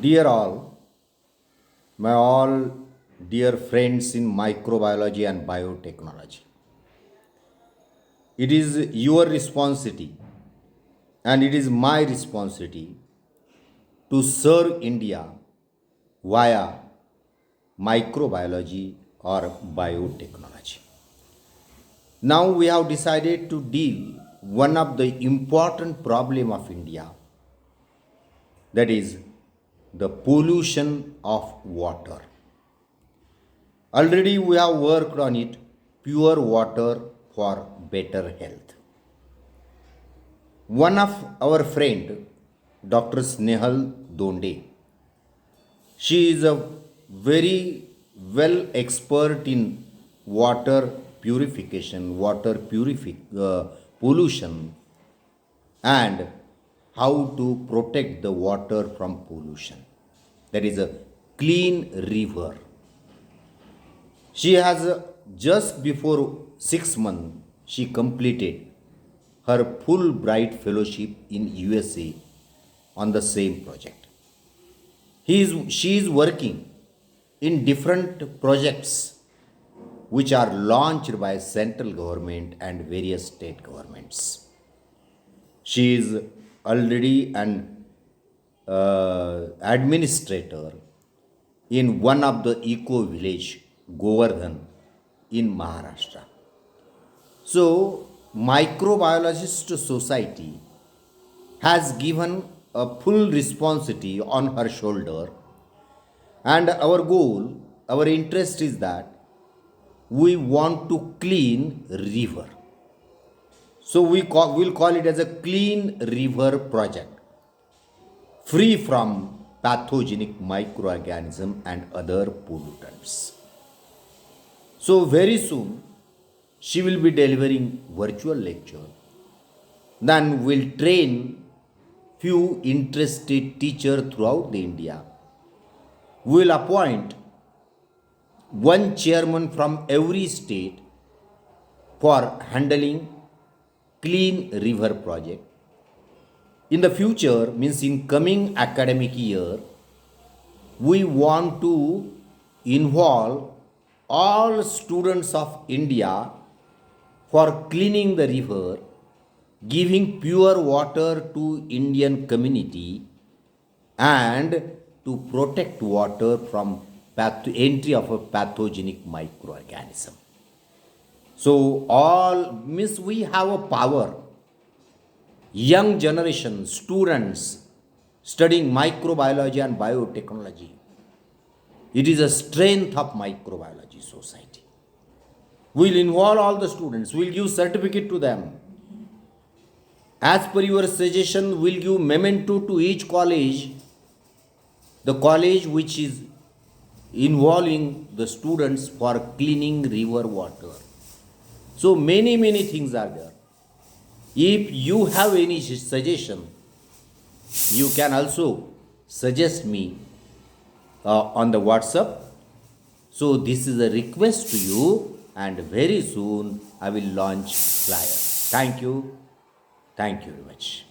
Dear all dear friends in microbiology and biotechnology, it is your responsibility and it is my responsibility to serve India via microbiology or biotechnology. Now we have decided to deal one of the important problem of India, that is the pollution of water. Already we have worked on it, pure water for better health. One of our friend, Dr. Snehal Donde, she is a very well expert in water purification, pollution, and how to protect the water from pollution. That is a clean river. She has just before 6 months she completed her Fulbright fellowship in USA on the same project. She is working in different projects which are launched by central government and various state governments. She is already an administrator in one of the eco village, Govardhan, in Maharashtra. So, Microbiologist Society has given a full responsibility on her shoulder, and our goal, our interest is that we want to clean river. So we'll call it as a clean river project, free from pathogenic microorganism and other pollutants. So very soon she will be delivering virtual lecture. Then we'll train few interested teacher throughout the India. We'll appoint one chairman from every state for handling clean river project. In the future, means in coming academic year, we want to involve all students of India for cleaning the river, giving pure water to Indian community, and to protect water from entry of a pathogenic microorganism. So all means we have a power. Young generation, students studying microbiology and biotechnology. It is a strength of microbiology society. We'll involve all the students. We'll give certificate to them. As per your suggestion, we'll give memento to each college. The college which is involving the students for cleaning river water. So many things are there. If you have any suggestion, you can also suggest me on the WhatsApp. So this is a request to you, and very soon I will launch flyer. Thank you. Thank you very much.